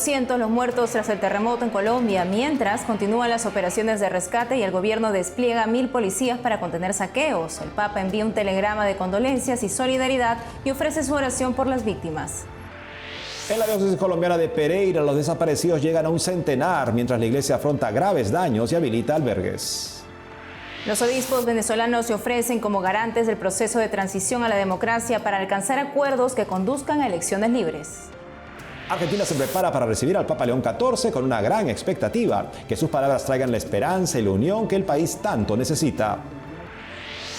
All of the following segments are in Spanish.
200 los muertos tras el terremoto en Colombia, mientras continúan las operaciones de rescate y el gobierno despliega 1000 policías para contener saqueos. El Papa envía un telegrama de condolencias y solidaridad y ofrece su oración por las víctimas. En la diócesis colombiana de Pereira, los desaparecidos llegan a un centenar, mientras la iglesia afronta graves daños y habilita albergues. Los obispos venezolanos se ofrecen como garantes del proceso de transición a la democracia para alcanzar acuerdos que conduzcan a elecciones libres. Argentina se prepara para recibir al Papa León XIV con una gran expectativa, que sus palabras traigan la esperanza y la unión que el país tanto necesita.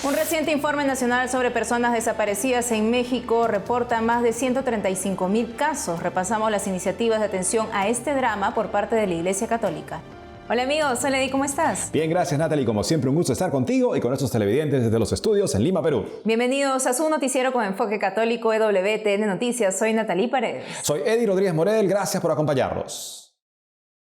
Un reciente informe nacional sobre personas desaparecidas en México reporta más de 135.000 casos. Repasamos las iniciativas de atención a este drama por parte de la Iglesia Católica. Hola amigos, soy Lady, ¿cómo estás? Bien, gracias Natalie, como siempre un gusto estar contigo y con nuestros televidentes desde los estudios en Lima, Perú. Bienvenidos a su noticiero con enfoque católico EWTN Noticias, soy Natalie Paredes. Soy Eddie Rodríguez Morel, gracias por acompañarnos.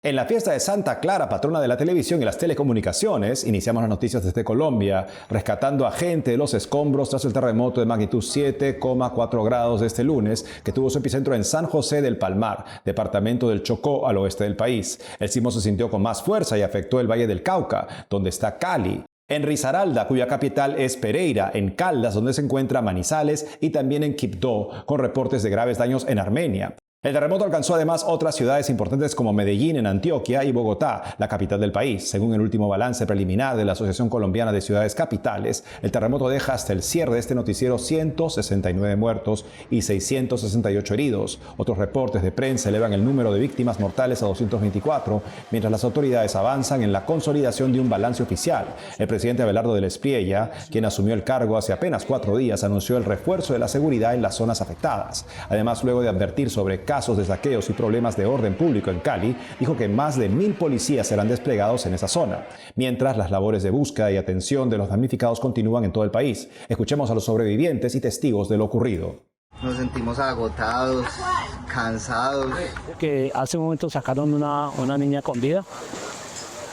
En la fiesta de Santa Clara, patrona de la televisión y las telecomunicaciones, iniciamos las noticias desde Colombia, rescatando a gente de los escombros tras el terremoto de magnitud 7,4 grados de este lunes, que tuvo su epicentro en San José del Palmar, departamento del Chocó, al oeste del país. El sismo se sintió con más fuerza y afectó el Valle del Cauca, donde está Cali, en Risaralda, cuya capital es Pereira, en Caldas, donde se encuentra Manizales, y también en Quibdó, con reportes de graves daños en Armenia. El terremoto alcanzó además otras ciudades importantes como Medellín en Antioquia y Bogotá, la capital del país. Según el último balance preliminar de la Asociación Colombiana de Ciudades Capitales, el terremoto deja hasta el cierre de este noticiero 169 muertos y 668 heridos. Otros reportes de prensa elevan el número de víctimas mortales a 224, mientras las autoridades avanzan en la consolidación de un balance oficial. El presidente Abelardo del Espriella, quien asumió el cargo hace apenas 4 días, anunció el refuerzo de la seguridad en las zonas afectadas. Además, luego de advertir sobre casos de saqueos y problemas de orden público en Cali, dijo que más de 1000 policías serán desplegados en esa zona, mientras las labores de búsqueda y atención de los damnificados continúan en todo el país. Escuchemos a los sobrevivientes y testigos de lo ocurrido. Nos sentimos agotados, cansados. Que hace un momento sacaron una niña con vida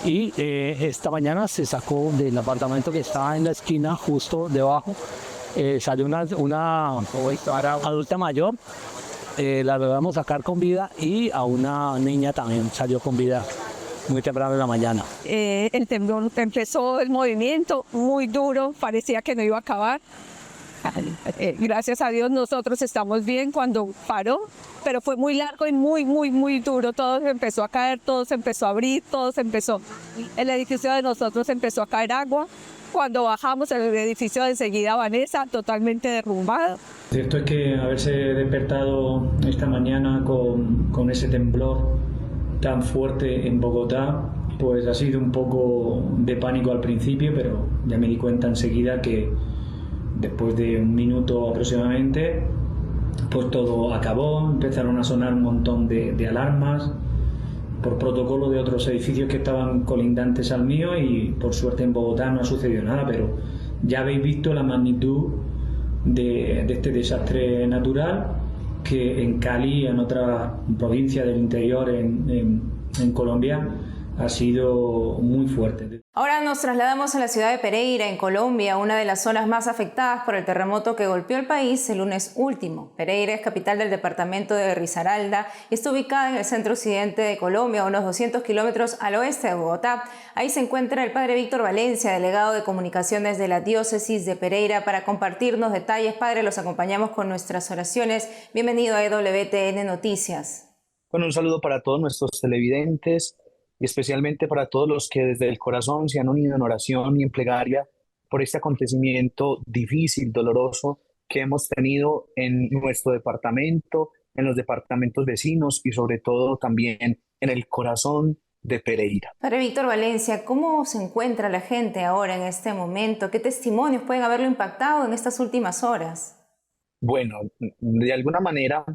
y esta mañana se sacó del apartamento que estaba en la esquina justo debajo. Salió una adulta mayor. La logramos sacar con vida y a una niña también salió con vida muy temprano en la mañana. El temblor empezó el movimiento muy duro, parecía que no iba a acabar. Gracias a Dios nosotros estamos bien cuando paró, pero fue muy largo y muy duro. Todo se empezó a caer, todo se empezó a abrir, el edificio de nosotros empezó a caer agua. Cuando bajamos el edificio de enseguida Vanessa, totalmente derrumbado. Cierto es que haberse despertado esta mañana con ese temblor tan fuerte en Bogotá, pues ha sido un poco de pánico al principio, pero ya me di cuenta enseguida que después de un minuto aproximadamente, pues todo acabó, empezaron a sonar un montón de alarmas por protocolo de otros edificios que estaban colindantes al mío y por suerte en Bogotá no ha sucedido nada, pero ya habéis visto la magnitud de este desastre natural que en Cali y en otra provincia del interior en Colombia ha sido muy fuerte. Ahora nos trasladamos a la ciudad de Pereira, en Colombia, una de las zonas más afectadas por el terremoto que golpeó el país el lunes último. Pereira es capital del departamento de Risaralda y está ubicada en el centro occidente de Colombia, a unos 200 kilómetros al oeste de Bogotá. Ahí se encuentra el padre Víctor Valencia, delegado de comunicaciones de la diócesis de Pereira, para compartirnos detalles. Padre, los acompañamos con nuestras oraciones. Bienvenido a EWTN Noticias. Bueno, un saludo para todos nuestros televidentes y especialmente para todos los que desde el corazón se han unido en oración y en plegaria por este acontecimiento difícil, doloroso que hemos tenido en nuestro departamento, en los departamentos vecinos y sobre todo también en el corazón de Pereira. Padre Víctor Valencia, ¿cómo se encuentra la gente ahora en este momento? ¿Qué testimonios pueden haberlo impactado en estas últimas horas? Bueno, de alguna manera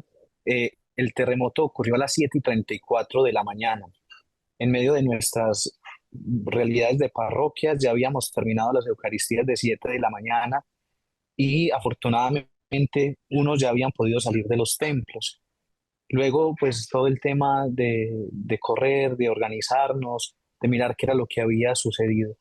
el terremoto ocurrió a las 7:34 de la mañana. En medio de nuestras realidades de parroquias ya habíamos terminado las Eucaristías de 7 de la mañana y afortunadamente unos ya habían podido salir de los templos. Luego, pues todo el tema de correr, de organizarnos, de mirar qué era lo que había sucedido.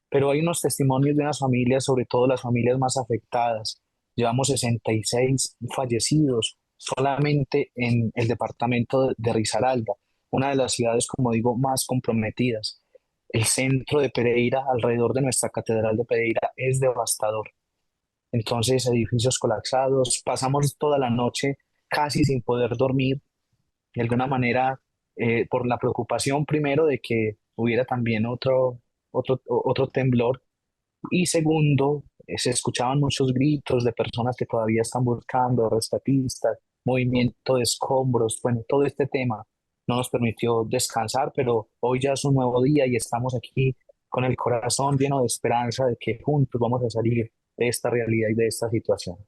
Pero hay unos testimonios de unas familias, sobre todo las familias más afectadas. Llevamos 66 fallecidos solamente en el departamento de Risaralda. una de las ciudades, como digo, más comprometidas. El centro de Pereira, alrededor de nuestra catedral de Pereira, es devastador. Entonces, edificios colapsados, pasamos toda la noche casi sin poder dormir, de alguna manera, por la preocupación primero de que hubiera también otro temblor, y segundo, se escuchaban muchos gritos de personas que todavía están buscando, rescatistas, movimiento de escombros. Bueno, todo este tema no nos permitió descansar, pero hoy ya es un nuevo día y estamos aquí con el corazón lleno de esperanza de que juntos vamos a salir de esta realidad y de esta situación.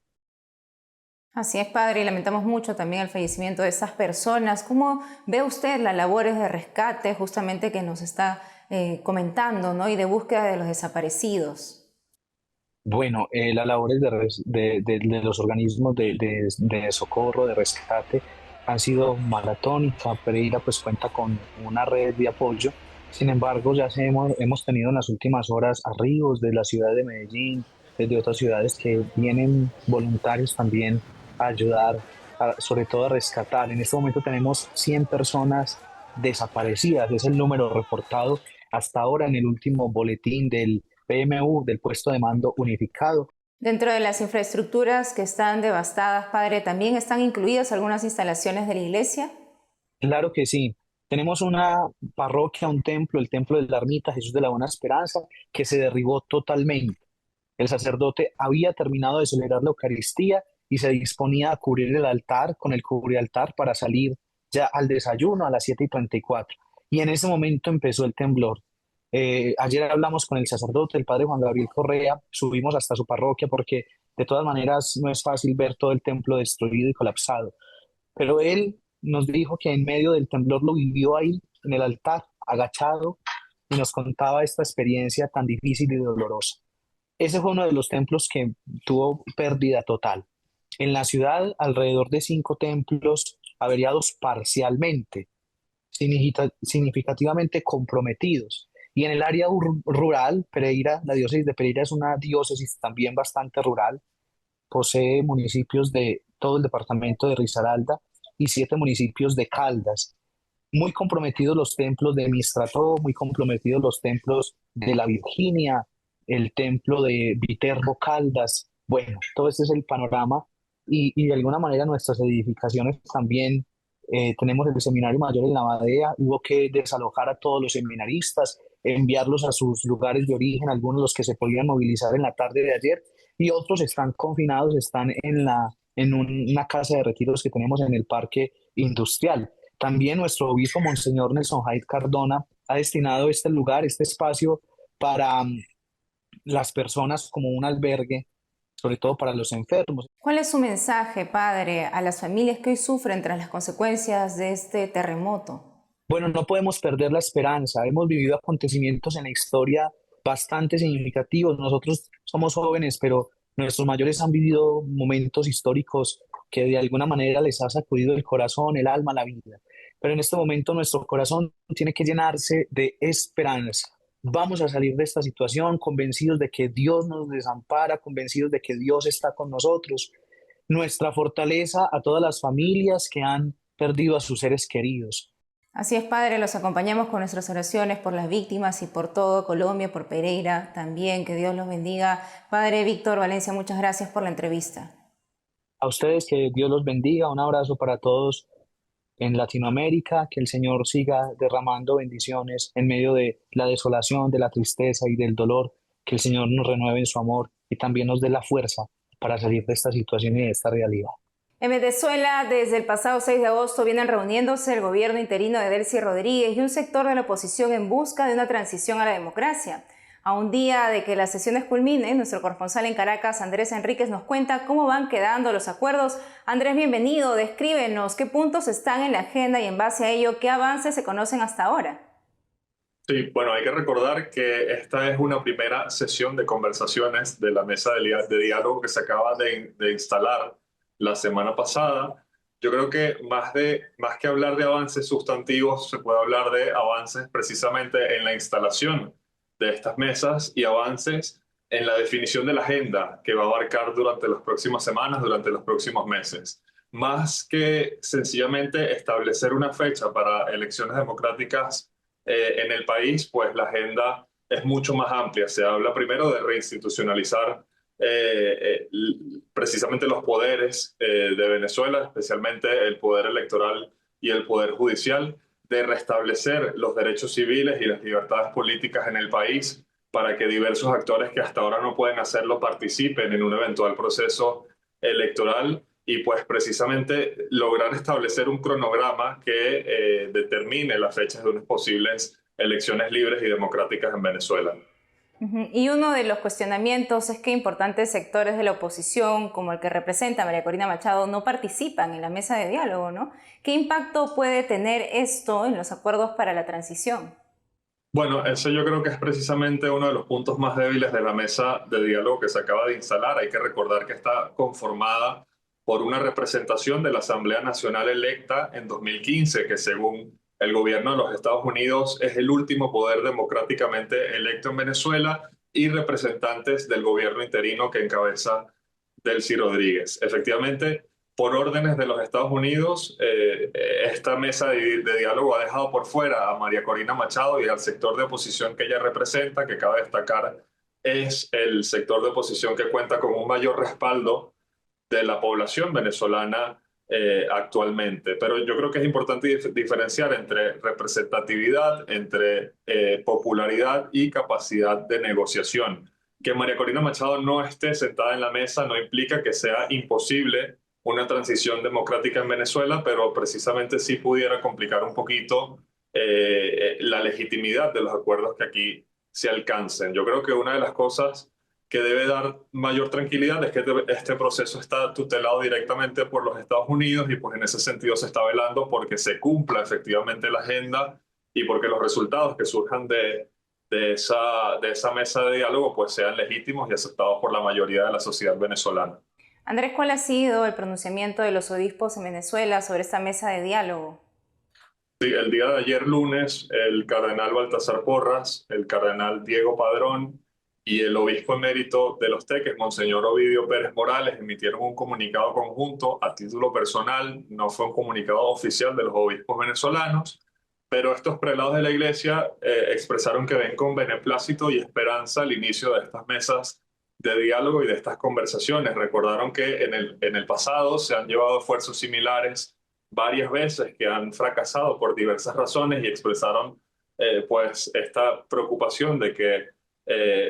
Así es, padre, y lamentamos mucho también el fallecimiento de estas personas. ¿Cómo ve usted las labores de rescate justamente que nos está comentando, ¿no? Y de búsqueda de los desaparecidos? Bueno, las labores de los organismos de socorro, de rescate, han sido maratónicas. Pereira pues cuenta con una red de apoyo. Sin embargo, hemos tenido en las últimas horas arribos de la ciudad de Medellín, desde otras ciudades que vienen voluntarios también a ayudar, sobre todo a rescatar. En este momento tenemos 100 personas desaparecidas, es el número reportado hasta ahora en el último boletín del PMU, del puesto de mando unificado. Dentro de las infraestructuras que están devastadas, padre, ¿también están incluidas algunas instalaciones de la iglesia? Claro que sí. Tenemos una parroquia, un templo, el templo de la Ermita Jesús de la Buena Esperanza, que se derribó totalmente. El sacerdote había terminado de celebrar la Eucaristía y se disponía a cubrir el altar con el cubrialtar para salir ya al desayuno a las 7:34. Y en ese momento empezó el temblor. Ayer hablamos con el sacerdote, el padre Juan Gabriel Correa, subimos hasta su parroquia porque de todas maneras no es fácil ver todo el templo destruido y colapsado. Pero él nos dijo que en medio del temblor lo vivió ahí en el altar, agachado, y nos contaba esta experiencia tan difícil y dolorosa. Ese fue uno de los templos que tuvo pérdida total. En la ciudad, alrededor de 5 templos averiados parcialmente, significativamente comprometidos. Y en el área rural, Pereira, la diócesis de Pereira es una diócesis también bastante rural, posee municipios de todo el departamento de Risaralda y 7 municipios de Caldas. Muy comprometidos los templos de Mistrató, muy comprometidos los templos de la Virginia, el templo de Viterbo Caldas. Bueno, todo este es el panorama y de alguna manera nuestras edificaciones también. Tenemos el Seminario Mayor en la Badea, hubo que desalojar a todos los seminaristas, enviarlos a sus lugares de origen, algunos los que se podían movilizar en la tarde de ayer, y otros están confinados, están una casa de retiros que tenemos en el Parque Industrial. También nuestro obispo, Monseñor Nelson Haid Cardona, ha destinado este lugar, este espacio para las personas como un albergue, sobre todo para los enfermos. ¿Cuál es su mensaje, padre, a las familias que hoy sufren tras las consecuencias de este terremoto? Bueno, no podemos perder la esperanza. Hemos vivido acontecimientos en la historia bastante significativos. Nosotros somos jóvenes, pero nuestros mayores han vivido momentos históricos que de alguna manera les ha sacudido el corazón, el alma, la vida. Pero en este momento nuestro corazón tiene que llenarse de esperanza. Vamos a salir de esta situación convencidos de que Dios nos desampara, convencidos de que Dios está con nosotros. Nuestra fortaleza a todas las familias que han perdido a sus seres queridos. Así es, padre, los acompañamos con nuestras oraciones por las víctimas y por todo Colombia, por Pereira también, que Dios los bendiga. Padre Víctor Valencia, muchas gracias por la entrevista. A ustedes, que Dios los bendiga, un abrazo para todos en Latinoamérica, que el Señor siga derramando bendiciones en medio de la desolación, de la tristeza y del dolor, que el Señor nos renueve en su amor y también nos dé la fuerza para salir de esta situación y de esta realidad. En Venezuela, desde el pasado 6 de agosto vienen reuniéndose el gobierno interino de Delcy Rodríguez y un sector de la oposición en busca de una transición a la democracia. A un día de que las sesiones culminen, nuestro corresponsal en Caracas, Andrés Enríquez, nos cuenta cómo van quedando los acuerdos. Andrés, bienvenido. Descríbenos qué puntos están en la agenda y en base a ello, qué avances se conocen hasta ahora. Sí, bueno, hay que recordar que esta es una primera sesión de conversaciones de la mesa de diálogo que se acaba de instalar la semana pasada. Yo creo que más que hablar de avances sustantivos, se puede hablar de avances precisamente en la instalación de estas mesas y avances en la definición de la agenda que va a abarcar durante las próximas semanas, durante los próximos meses. más que sencillamente establecer una fecha para elecciones democráticas en el país, pues la agenda es mucho más amplia. Se habla primero de reinstitucionalizar precisamente los poderes de Venezuela, especialmente el poder electoral y el poder judicial, de restablecer los derechos civiles y las libertades políticas en el país para que diversos actores que hasta ahora no pueden hacerlo participen en un eventual proceso electoral y pues precisamente lograr establecer un cronograma que determine las fechas de unas posibles elecciones libres y democráticas en Venezuela. Y uno de los cuestionamientos es que importantes sectores de la oposición, como el que representa María Corina Machado, no participan en la mesa de diálogo, ¿no? ¿Qué impacto puede tener esto en los acuerdos para la transición? Bueno, eso yo creo que es precisamente uno de los puntos más débiles de la mesa de diálogo que se acaba de instalar. Hay que recordar que está conformada por una representación de la Asamblea Nacional electa en 2015, que según el gobierno de los Estados Unidos es el último poder democráticamente electo en Venezuela, y representantes del gobierno interino que encabeza Delcy Rodríguez. Efectivamente, por órdenes de los Estados Unidos, esta mesa de diálogo ha dejado por fuera a María Corina Machado y al sector de oposición que ella representa, que cabe destacar es el sector de oposición que cuenta con un mayor respaldo de la población venezolana actualmente. Pero yo creo que es importante diferenciar entre representatividad, entre popularidad y capacidad de negociación. Que María Corina Machado no esté sentada en la mesa no implica que sea imposible una transición democrática en Venezuela, pero precisamente sí pudiera complicar un poquito la legitimidad de los acuerdos que aquí se alcancen. Yo creo que una de las cosas que debe dar mayor tranquilidad es que este proceso está tutelado directamente por los Estados Unidos y pues en ese sentido se está velando porque se cumpla efectivamente la agenda y porque los resultados que surjan de esa mesa de diálogo pues sean legítimos y aceptados por la mayoría de la sociedad venezolana. Andrés, ¿cuál ha sido el pronunciamiento de los obispos en Venezuela sobre esta mesa de diálogo? Sí, el día de ayer lunes, el cardenal Baltasar Porras, el cardenal Diego Padrón y el obispo emérito de Los Teques, Monseñor Ovidio Pérez Morales, emitieron un comunicado conjunto a título personal. No fue un comunicado oficial de los obispos venezolanos, pero estos prelados de la Iglesia expresaron que ven con beneplácito y esperanza el inicio de estas mesas de diálogo y de estas conversaciones. Recordaron que en el pasado se han llevado esfuerzos similares varias veces que han fracasado por diversas razones y expresaron pues esta preocupación de que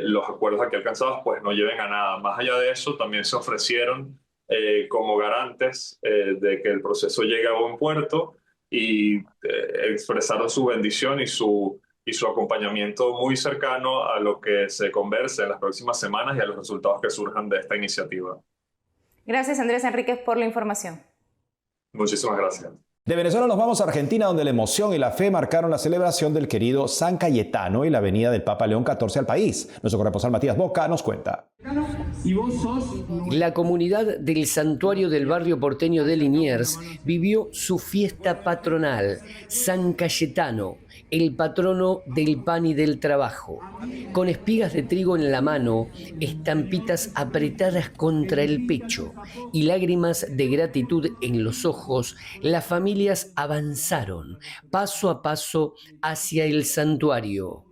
los acuerdos aquí alcanzados pues no lleven a nada. Más allá de eso, también se ofrecieron como garantes de que el proceso llegue a buen puerto y expresaron su bendición y su acompañamiento muy cercano a lo que se converse en las próximas semanas y a los resultados que surjan de esta iniciativa. Gracias, Andrés Enríquez, por la información. Muchísimas gracias. De Venezuela nos vamos a Argentina, donde la emoción y la fe marcaron la celebración del querido San Cayetano y la venida del Papa León XIV al país. Nuestro corresponsal Matías Boca nos cuenta. La comunidad del santuario del barrio porteño de Liniers vivió su fiesta patronal, San Cayetano, el patrono del pan y del trabajo. Con espigas de trigo en la mano, estampitas apretadas contra el pecho y lágrimas de gratitud en los ojos, las familias avanzaron paso a paso hacia el santuario.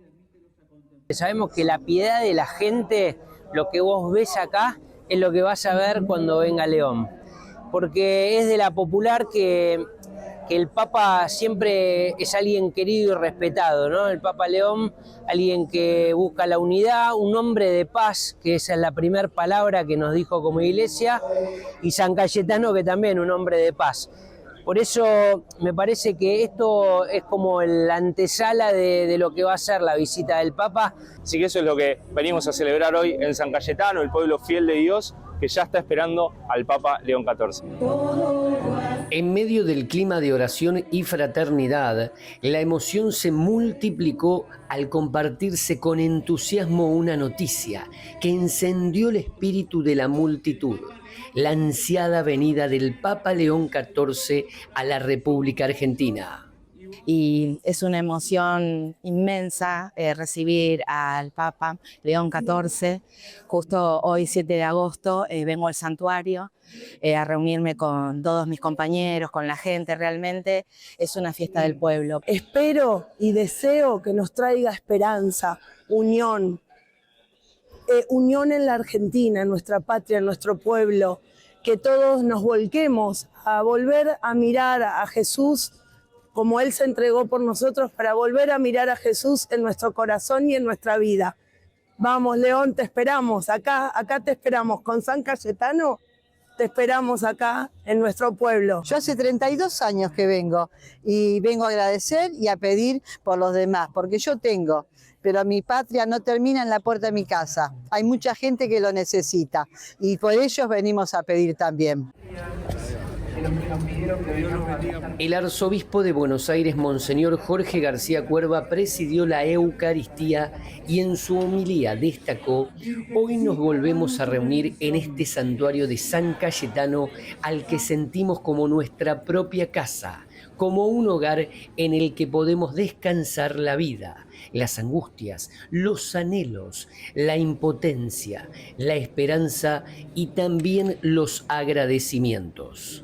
Sabemos que la piedad de la gente, lo que vos ves acá, es lo que vas a ver cuando venga León. Porque es de la popular que el Papa siempre es alguien querido y respetado, ¿no? El Papa León, alguien que busca la unidad, un hombre de paz, que esa es la primera palabra que nos dijo como iglesia, y San Cayetano, que también un hombre de paz. Por eso me parece que esto es como la antesala de lo que va a ser la visita del Papa. Así que eso es lo que venimos a celebrar hoy en San Cayetano, el pueblo fiel de Dios, que ya está esperando al Papa León XIV. En medio del clima de oración y fraternidad, la emoción se multiplicó al compartirse con entusiasmo una noticia que encendió el espíritu de la multitud: la ansiada venida del Papa León XIV a la República Argentina. Y es una emoción inmensa recibir al Papa León XIV. Justo hoy, 7 de agosto, vengo al santuario a reunirme con todos mis compañeros, con la gente. Realmente es una fiesta del pueblo. Espero y deseo que nos traiga esperanza, unión, unión en la Argentina, en nuestra patria, en nuestro pueblo, que todos nos volquemos a volver a mirar a Jesús como Él se entregó por nosotros, para volver a mirar a Jesús en nuestro corazón y en nuestra vida. Vamos, León, te esperamos, acá te esperamos, con San Cayetano te esperamos acá en nuestro pueblo. Yo hace 32 años que vengo y vengo a agradecer y a pedir por los demás, porque yo tengo, pero mi patria no termina en la puerta de mi casa. Hay mucha gente que lo necesita y por ellos venimos a pedir también. El arzobispo de Buenos Aires, Monseñor Jorge García Cuerva, presidió la Eucaristía y en su homilía destacó: hoy nos volvemos a reunir en este santuario de San Cayetano, al que sentimos como nuestra propia casa, como un hogar en el que podemos descansar la vida, las angustias, los anhelos, la impotencia, la esperanza y también los agradecimientos.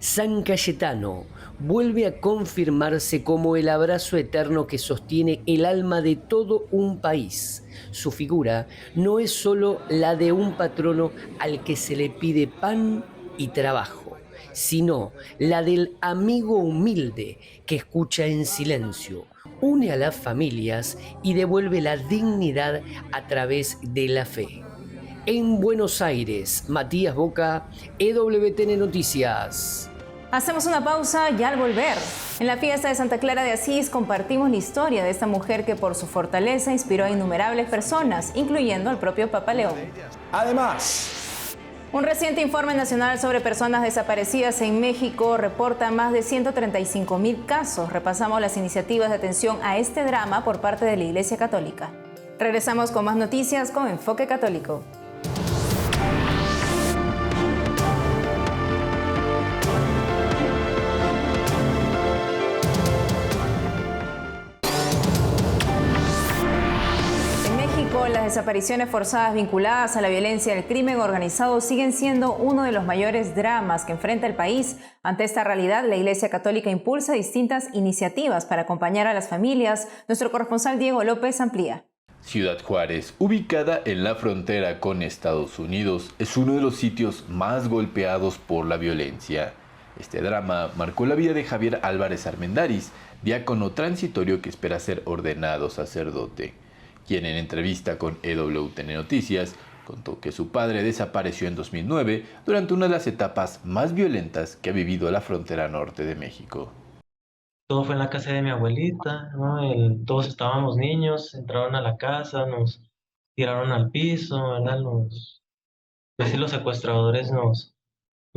San Cayetano vuelve a confirmarse como el abrazo eterno que sostiene el alma de todo un país. Su figura no es solo la de un patrono al que se le pide pan y trabajo, sino la del amigo humilde que escucha en silencio, une a las familias y devuelve la dignidad a través de la fe. En Buenos Aires, Matías Boca, EWTN Noticias. Hacemos una pausa y al volver, en la fiesta de Santa Clara de Asís compartimos la historia de esta mujer que por su fortaleza inspiró a innumerables personas, incluyendo al propio Papa León. Además, un reciente informe nacional sobre personas desaparecidas en México reporta más de 135.000 casos. Repasamos las iniciativas de atención a este drama por parte de la Iglesia Católica. Regresamos con más noticias con Enfoque Católico. Las desapariciones forzadas vinculadas a la violencia y el crimen organizado siguen siendo uno de los mayores dramas que enfrenta el país. Ante esta realidad, la Iglesia Católica impulsa distintas iniciativas para acompañar a las familias. Nuestro corresponsal Diego López amplía. Ciudad Juárez, ubicada en la frontera con Estados Unidos, es uno de los sitios más golpeados por la violencia. Este drama marcó la vida de Javier Álvarez Armendáriz, diácono transitorio que espera ser ordenado sacerdote, quien en entrevista con EWTN Noticias contó que su padre desapareció en 2009 durante una de las etapas más violentas que ha vivido la frontera norte de México. Todo fue en la casa de mi abuelita, ¿no? Todos estábamos niños, entraron a la casa, nos tiraron al piso, ¿verdad? Pues los secuestradores nos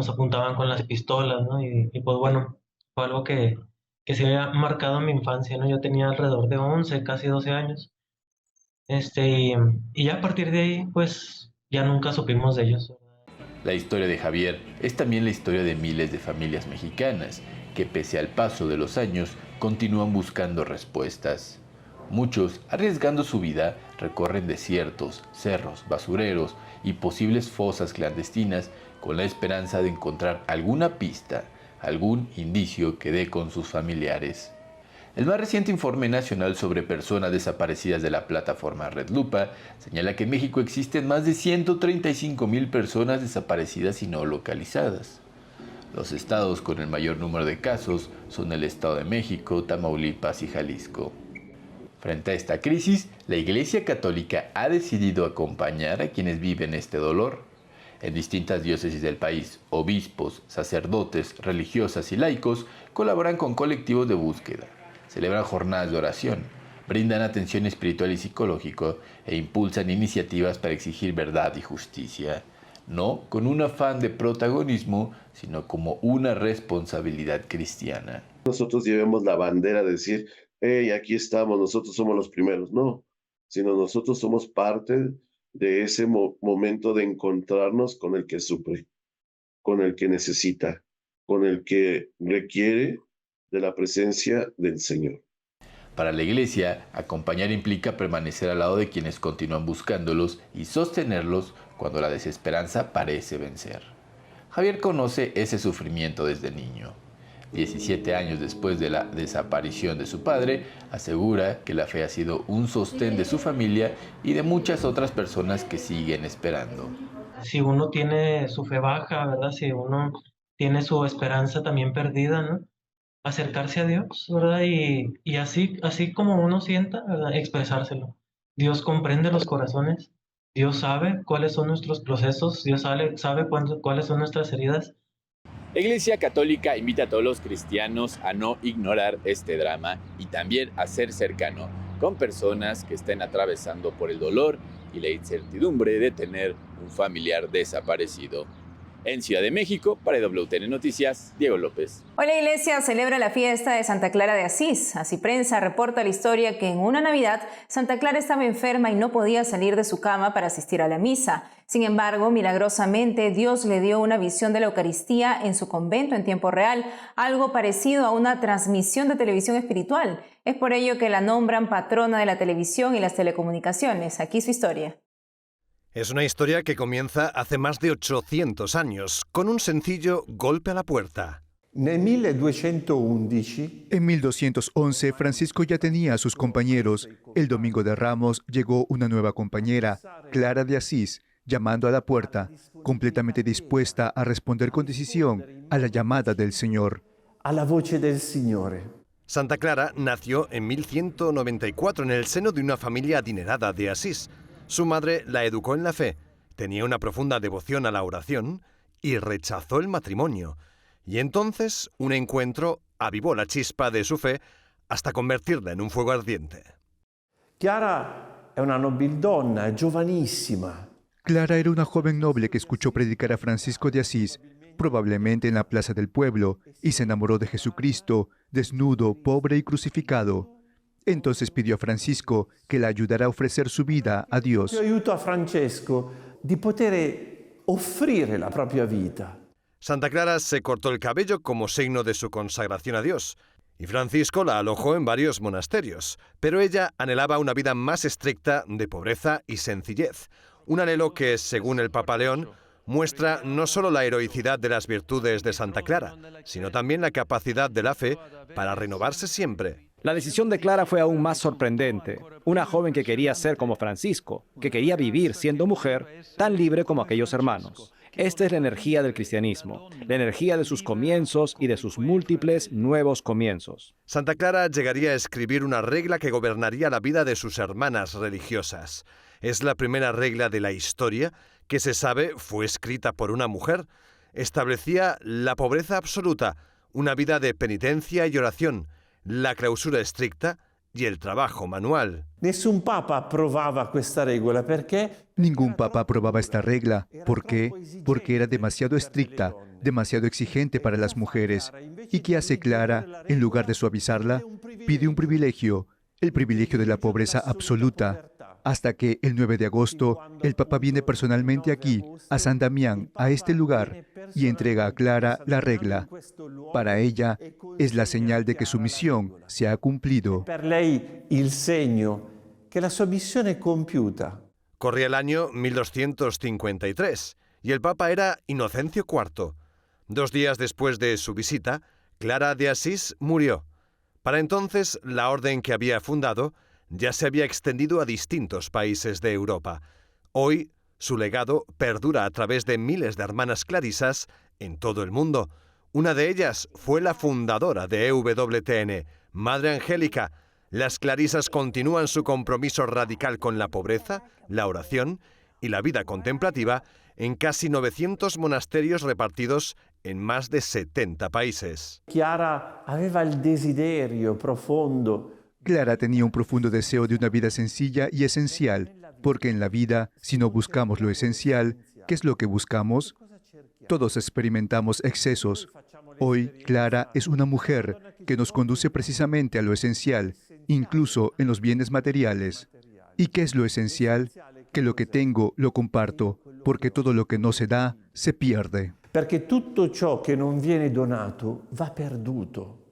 apuntaban con las pistolas, ¿no? Y pues bueno, fue algo que se había marcado en mi infancia, ¿no? Yo tenía alrededor de 11, casi 12 años. Y ya a partir de ahí, pues ya nunca supimos de ellos. La historia de Javier es también la historia de miles de familias mexicanas que, pese al paso de los años, continúan buscando respuestas. Muchos, arriesgando su vida, recorren desiertos, cerros, basureros y posibles fosas clandestinas con la esperanza de encontrar alguna pista, algún indicio que dé con sus familiares. El más reciente informe nacional sobre personas desaparecidas de la plataforma Red Lupa señala que en México existen más de 135.000 personas desaparecidas y no localizadas. Los estados con el mayor número de casos son el Estado de México, Tamaulipas y Jalisco. Frente a esta crisis, la Iglesia Católica ha decidido acompañar a quienes viven este dolor. En distintas diócesis del país, obispos, sacerdotes, religiosas y laicos colaboran con colectivos de búsqueda. Celebran jornadas de oración, brindan atención espiritual y psicológica e impulsan iniciativas para exigir verdad y justicia, no con un afán de protagonismo, sino como una responsabilidad cristiana. Nosotros llevemos la bandera de decir, hey, aquí estamos, nosotros somos los primeros, no, sino nosotros somos parte de ese momento de encontrarnos con el que sufre, con el que necesita, con el que requiere de la presencia del Señor. Para la Iglesia, acompañar implica permanecer al lado de quienes continúan buscándolos y sostenerlos cuando la desesperanza parece vencer. Javier conoce ese sufrimiento desde niño. 17 años después de la desaparición de su padre, asegura que la fe ha sido un sostén de su familia y de muchas otras personas que siguen esperando. Si uno tiene su fe baja, ¿verdad? Si uno tiene su esperanza también perdida, ¿no? Acercarse a Dios, ¿verdad? Y así como uno sienta, ¿verdad? Expresárselo. Dios comprende los corazones, Dios sabe cuáles son nuestros procesos, Dios sabe cuáles son nuestras heridas. La Iglesia Católica invita a todos los cristianos a no ignorar este drama y también a ser cercano con personas que estén atravesando por el dolor y la incertidumbre de tener un familiar desaparecido. En Ciudad de México, para WTN Noticias, Diego López. Hoy la iglesia celebra la fiesta de Santa Clara de Asís. Así Prensa reporta la historia que en una Navidad Santa Clara estaba enferma y no podía salir de su cama para asistir a la misa. Sin embargo, milagrosamente Dios le dio una visión de la Eucaristía en su convento en tiempo real, algo parecido a una transmisión de televisión espiritual. Es por ello que la nombran patrona de la televisión y las telecomunicaciones. Aquí su historia. Es una historia que comienza hace más de 800 años, con un sencillo golpe a la puerta. En 1211, Francisco ya tenía a sus compañeros. El domingo de Ramos llegó una nueva compañera, Clara de Asís, llamando a la puerta, completamente dispuesta a responder con decisión a la llamada del Señor. A la voce del Signore. Santa Clara nació en 1194 en el seno de una familia adinerada de Asís. Su madre la educó en la fe, tenía una profunda devoción a la oración y rechazó el matrimonio. Y entonces un encuentro avivó la chispa de su fe hasta convertirla en un fuego ardiente. Chiara è una nobildonna, giovanissima. Clara era una joven noble que escuchó predicar a Francisco de Asís, probablemente en la plaza del pueblo, y se enamoró de Jesucristo, desnudo, pobre y crucificado. Entonces pidió a Francisco que la ayudara a ofrecer su vida a Dios. Io aiuto a Francesco di poter offrire la propria vita. Santa Clara se cortó el cabello como signo de su consagración a Dios, y Francisco la alojó en varios monasterios, pero ella anhelaba una vida más estricta de pobreza y sencillez, un anhelo que, según el Papa León, muestra no solo la heroicidad de las virtudes de Santa Clara, sino también la capacidad de la fe para renovarse siempre. La decisión de Clara fue aún más sorprendente. Una joven que quería ser como Francisco, que quería vivir siendo mujer, tan libre como aquellos hermanos. Esta es la energía del cristianismo, la energía de sus comienzos y de sus múltiples nuevos comienzos. Santa Clara llegaría a escribir una regla que gobernaría la vida de sus hermanas religiosas. Es la primera regla de la historia que se sabe fue escrita por una mujer. Establecía la pobreza absoluta, una vida de penitencia y oración, la clausura estricta y el trabajo manual. Nessun papa approvava questa regola perché Ningún papa aprobaba esta regla. ¿Por qué? Porque era demasiado estricta, demasiado exigente para las mujeres. ¿Y qué hace Clara? En lugar de suavizarla, pide un privilegio, el privilegio de la pobreza absoluta. Hasta que el 9 de agosto, el Papa viene personalmente aquí, a San Damián, a este lugar, y entrega a Clara la regla. Para ella, es la señal de que su misión se ha cumplido. Per lei il segno che la sua missione è compiuta. Corría el año 1253 y el Papa era Inocencio IV. 2 días después de su visita, Clara de Asís murió. Para entonces, la orden que había fundado ya se había extendido a distintos países de Europa. Hoy, su legado perdura a través de miles de hermanas clarisas en todo el mundo. Una de ellas fue la fundadora de EWTN, Madre Angélica. Las clarisas continúan su compromiso radical con la pobreza, la oración y la vida contemplativa en casi 900 monasterios repartidos en más de 70 países. Chiara aveva il desiderio profondo. Clara tenía un profundo deseo de una vida sencilla y esencial, porque en la vida, si no buscamos lo esencial, ¿qué es lo que buscamos? Todos experimentamos excesos. Hoy, Clara es una mujer que nos conduce precisamente a lo esencial, incluso en los bienes materiales. ¿Y qué es lo esencial? Que lo que tengo lo comparto, porque todo lo que no se da, se pierde. Perché tutto ciò che non viene donato va perduto.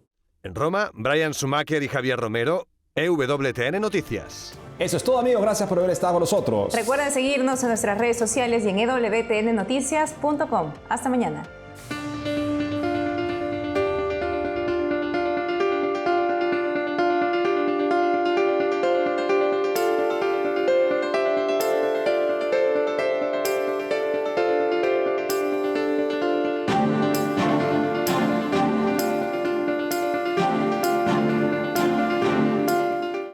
En Roma, Brian Schumacher y Javier Romero, EWTN Noticias. Eso es todo, amigos. Gracias por haber estado con nosotros. Recuerden seguirnos en nuestras redes sociales y en ewtnnoticias.com. Hasta mañana.